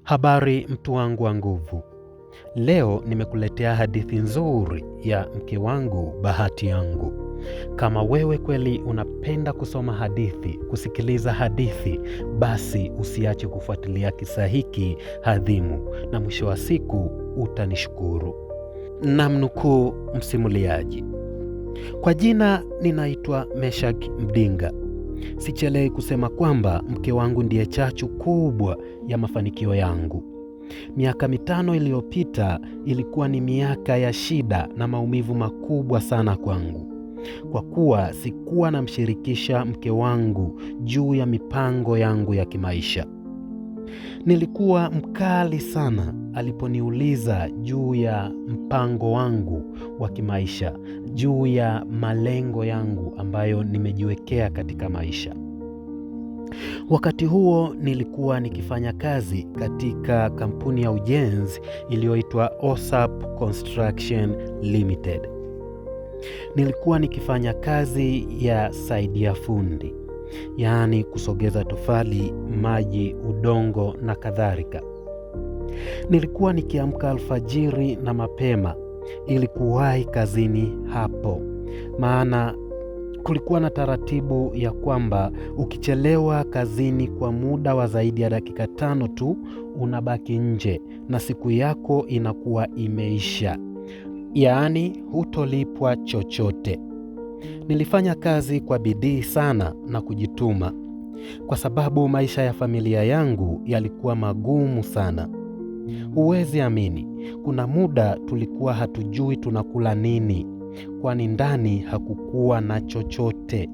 Habari mtu wangu wa nguvu. Leo nimekuletea hadithi nzuri ya mke wangu bahati yangu. Kama wewe kweli unapenda kusoma hadithi, kusikiliza hadithi, basi usiache kufuatilia kisa hiki hadhimu na mwisho wa siku utanishukuru. Namnukuu msimuliaji. Kwa jina ninaitwa Meshak Mdinga. Sichelei kusema kwamba mke wangu ndiye chachu kubwa ya mafanikio yangu. Miaka 5 iliyopita ilikuwa ni miaka ya shida na maumivu makubwa sana kwangu. Kwa kuwa sikuwa namshirikisha mke wangu juu ya mipango yangu ya kimaisha. Nilikuwa mkali sana aliponiuliza juu ya mpango wangu wa kimaisha, juu ya malengo yangu ambayo nimejiwekea katika maisha. Wakati huo nilikuwa nikifanya kazi katika kampuni ya ujenzi iliyoitwa OSAP Construction Limited. Nilikuwa nikifanya kazi ya saidia fundi, yaani kusogeza tofali, maji, udongo na kadhalika. Nilikuwa nikiamka alfajiri na mapema ili kuwahi kazini hapo. Maana kulikuwa na taratibu ya kwamba ukichelewa kazini kwa muda wa zaidi ya dakika 5 tu unabaki nje na siku yako inakuwa imeisha. Yaani hutolipwa chochote. Nilifanya kazi kwa bidii sana na kujituma kwa sababu maisha ya familia yangu yalikuwa magumu sana. Huwezi amini, kuna muda tulikuwa hatujui tunakula nini, kwani ndani hakukuwa na chochote.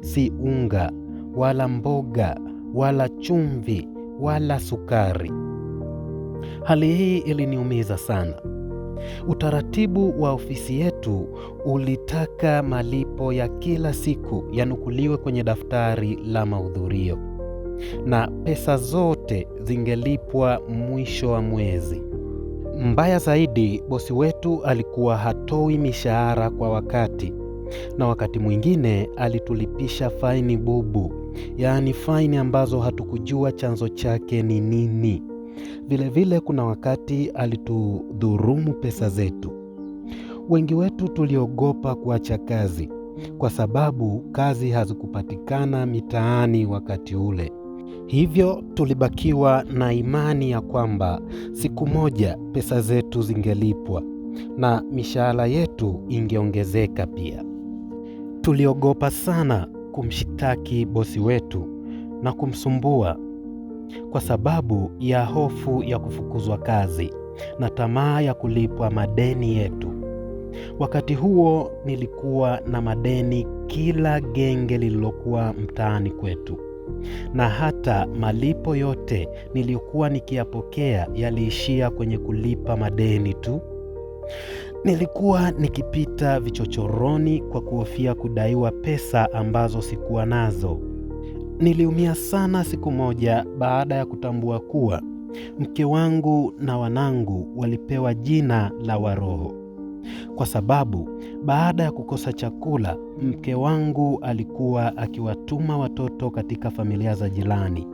Si unga, wala mboga, wala chumvi, wala sukari. Hali hii iliniumiza sana. Utaratibu wa ofisi yetu ulitaka malipo ya kila siku yanukuliwe kwenye daftari la mahudhurio. Na pesa zote zingelipwa mwisho wa mwezi. Mbaya zaidi, bosi wetu alikuwa hatoi mishahara kwa wakati. Na wakati mwingine alitulipisha faini bubu, yaani faini ambazo hatukujua chanzo chake ni nini. Vile vile kuna wakati alitudhurumu pesa zetu. Wengi wetu tuliogopa kuacha kazi kwa sababu kazi hazikupatikana mitaani wakati ule. Hivyo tulibakiwa na imani ya kwamba siku moja pesa zetu zingelipwa na mishahara yetu ingeongezeka pia. Tuliogopa sana kumshitaki bosi wetu na kumsumbua kwa sababu ya hofu ya kufukuzwa kazi na tamaa ya kulipwa madeni yetu. Wakati huo nilikuwa na madeni kila genge lililokuwa mtaani kwetu. Na hata malipo yote nilikuwa nikiyapokea yaliishia kwenye kulipa madeni tu. Nilikuwa nikipita vichochoroni kwa kuhofia kudaiwa pesa ambazo sikuwa nazo. Niliumia sana siku moja baada ya kutambua kuwa mke wangu na wanangu walipewa jina la waroho. Kwa sababu baada ya kukosa chakula, mke wangu alikuwa akiwatuma watoto katika familia za jirani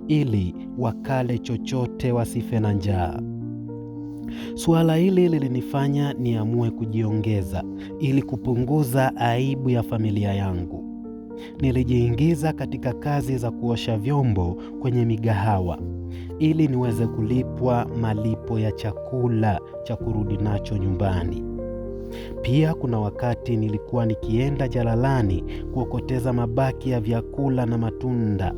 ili wakale chochote wasife na njaa. Suala hili lilinifanya niamue kujiongeza ili kupunguza aibu ya familia yangu. Nilijiingiza katika kazi za kuosha vyombo kwenye migahawa ili niweze kulipwa malipo ya chakula cha kurudi nacho nyumbani. Pia kuna wakati nilikuwa nikienda jalalani kuokoteza mabaki ya vyakula na matunda.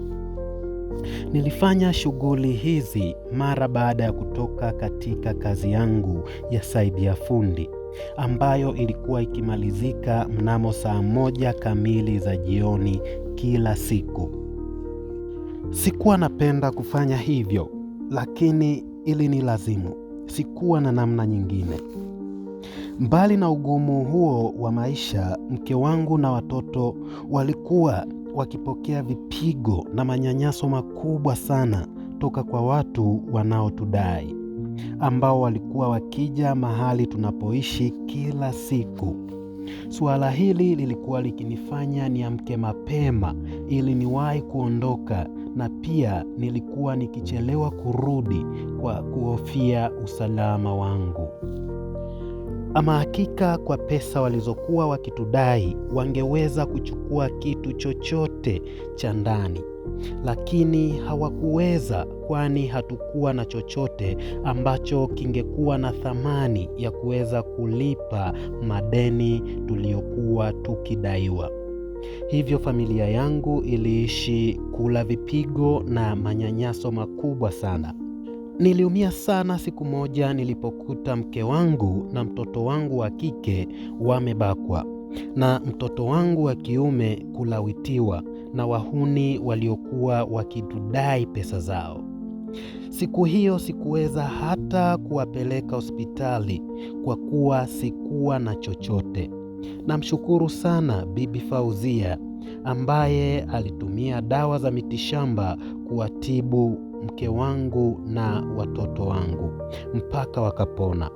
Nilifanya shughuli hizi mara baada ya kutoka katika kazi yangu ya saidia fundi ambayo ilikuwa ikimalizika mnamo saa 1 kamili za jioni kila siku. Sikuwa napenda kufanya hivyo, lakini ilinilazimu. Sikuwa na namna nyingine. Mbali na ugumu huo wa maisha, mke wangu na watoto walikuwa wakipokea vipigo na manyanyaso makubwa sana toka kwa watu wanaotudai, ambao walikuwa wakija mahali tunapoishi kila siku. Suala hili lilikuwa likinifanya niamke mapema ili niwahi kuondoka, na pia nilikuwa nikichelewa kurudi kwa kuhofia usalama wangu. Ama hakika kwa pesa walizokuwa wakitudai wangeweza kuchukua kitu chochote cha ndani. Lakini hawakuweza, kwani hatukuwa na chochote ambacho kingekuwa na thamani ya kuweza kulipa madeni tuliyokuwa tukidaiwa. Hivyo familia yangu iliishi kula vipigo na manyanyaso makubwa sana. Niliumia sana siku moja nilipokuta mke wangu na mtoto wangu wa kike wamebakwa, na mtoto wangu wa kiume kulawitiwa na wahuni waliokuwa wakitudai pesa zao. Siku hiyo sikuweza hata kuwapeleka hospitali kwa kuwa sikuwa na chochote. Namshukuru sana Bibi Fauzia ambaye alitumia dawa za mitishamba kuwatibu mke wangu na watoto wangu mpaka wakapona.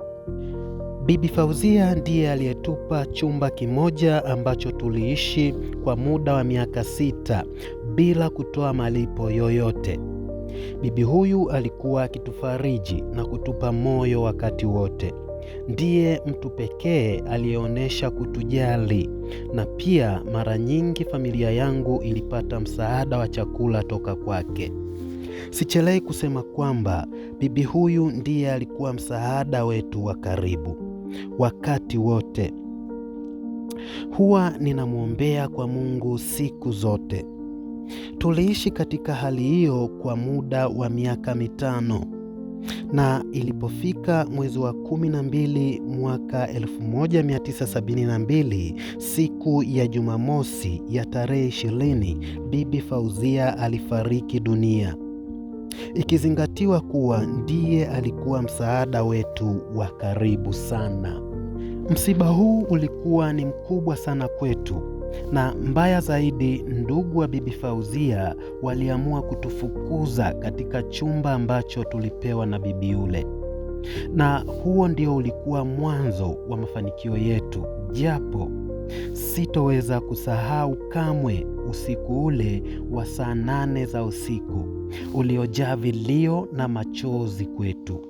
Bibi Fauzia ndiye aliyetupa chumba kimoja ambacho tuliishi kwa muda wa miaka 6 bila kutoa malipo yoyote. Bibi huyu alikuwa akitufariji na kutupa moyo wakati wote. Ndiye mtu pekee aliyeonyesha kutujali, na pia mara nyingi familia yangu ilipata msaada wa chakula toka kwake. Sichelei kusema kwamba bibi huyu ndiye alikuwa msaada wetu wa karibu wakati wote. Huwa ninamwombea kwa Mungu siku zote. Tuliishi katika hali hiyo kwa muda wa miaka 5, na ilipofika mwezi wa 12 mwaka 1972, siku ya Jumamosi ya tarehe 20, Bibi Fauzia alifariki dunia. Ikizingatiwa kuwa ndiye alikuwa msaada wetu wa karibu sana. Msiba huu ulikuwa ni mkubwa sana kwetu, na mbaya zaidi, ndugu wa Bibi Fauzia waliamua kutufukuza katika chumba ambacho tulipewa na bibi yule. Na huo ndio ulikuwa mwanzo wa mafanikio yetu, japo sitoweza kusahau kamwe usiku ule wa saa 8 za usiku uliojaa vilio na machozi kwetu,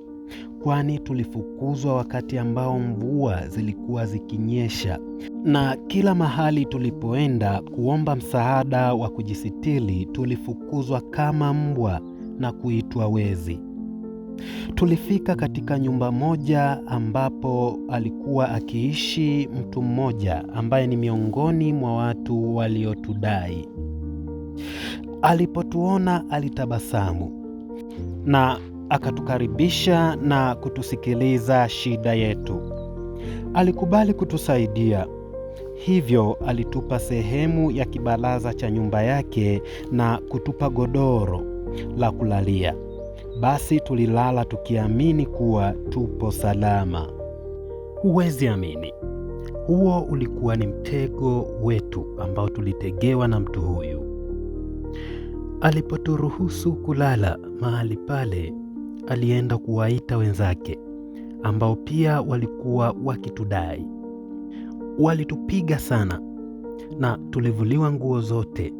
kwani tulifukuzwa wakati ambao mvua zilikuwa zikinyesha, na kila mahali tulipoenda kuomba msaada wa kujisitiri tulifukuzwa kama mbwa na kuitwa wezi. Tulifika katika nyumba moja ambapo alikuwa akiishi mtu mmoja ambaye ni miongoni mwa watu waliotudai. Alipotuona alitabasamu na akatukaribisha na kutusikiliza shida yetu. Alikubali kutusaidia. Hivyo alitupa sehemu ya kibaraza cha nyumba yake na kutupa godoro la kulalia. Basi tulilala tukiamini kuwa tupo salama. Huwezi amini, huo ulikuwa ni mtego wetu ambao tulitegewa na mtu huyu. Alipoturuhusu kulala mahali pale, alienda kuwaita wenzake ambao pia walikuwa wakitudai. Walitupiga sana na tulivuliwa nguo zote.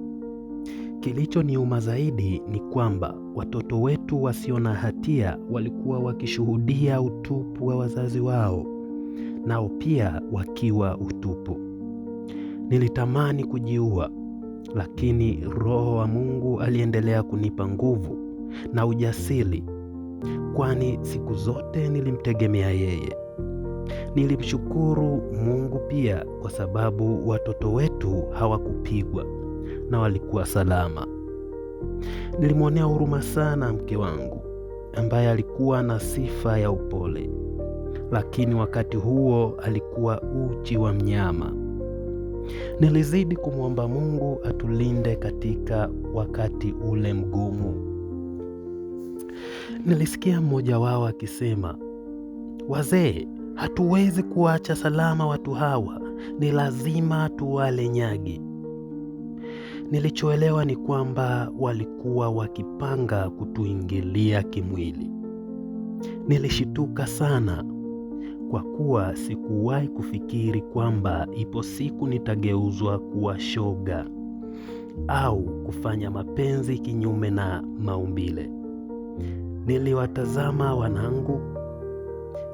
Kilichoniuma zaidi ni kwamba watoto wetu wasio na hatia walikuwa wakishuhudia utupu wa wazazi wao, nao pia wakiwa utupu. Nilitamani kujiua, lakini Roho wa Mungu aliendelea kunipa nguvu na ujasiri, kwani siku zote nilimtegemea yeye. Nilimshukuru Mungu pia kwa sababu watoto wetu hawakupigwa na walikuwa salama. Nilimwonea huruma sana mke wangu ambaye alikuwa na sifa ya upole, lakini wakati huo alikuwa uchi wa mnyama. Nilizidi kumwomba Mungu atulinde katika wakati ule mgumu. Nilisikia mmoja wao akisema, "Wazee, hatuwezi kuacha salama watu hawa, ni lazima tuwale nyagi." Nilichoelewa ni kwamba walikuwa wakipanga kutuingilia kimwili. Nilishituka sana, kwa kuwa sikuwahi kufikiri kwamba ipo siku nitageuzwa kuwa shoga au kufanya mapenzi kinyume na maumbile. Niliwatazama wanangu,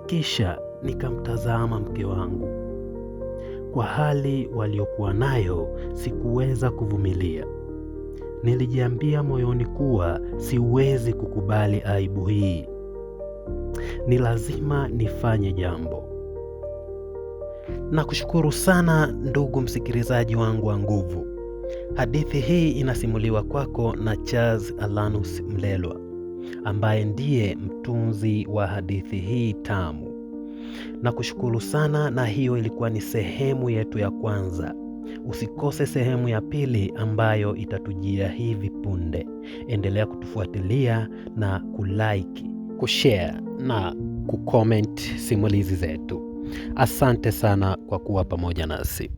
kisha nikamtazama mke wangu. Kwa hali waliokuwa nayo, sikuweza kuvumilia. Nilijiambia moyoni kuwa siwezi kukubali aibu hii. Ni lazima nifanye jambo. Nakushukuru sana ndugu msikilizaji wangu wa nguvu. Hadithi hii inasimuliwa kwako na Charles Alanus Mlelwa, ambaye ndiye mtunzi wa hadithi hii tamu. Nakushukuru sana, na hiyo ilikuwa ni sehemu yetu ya kwanza. Usikose sehemu ya pili ambayo itatujia hivi punde. Endelea kutufuatilia na kulike, kushare na kucomment simulizi zetu. Asante sana kwa kuwa pamoja nasi.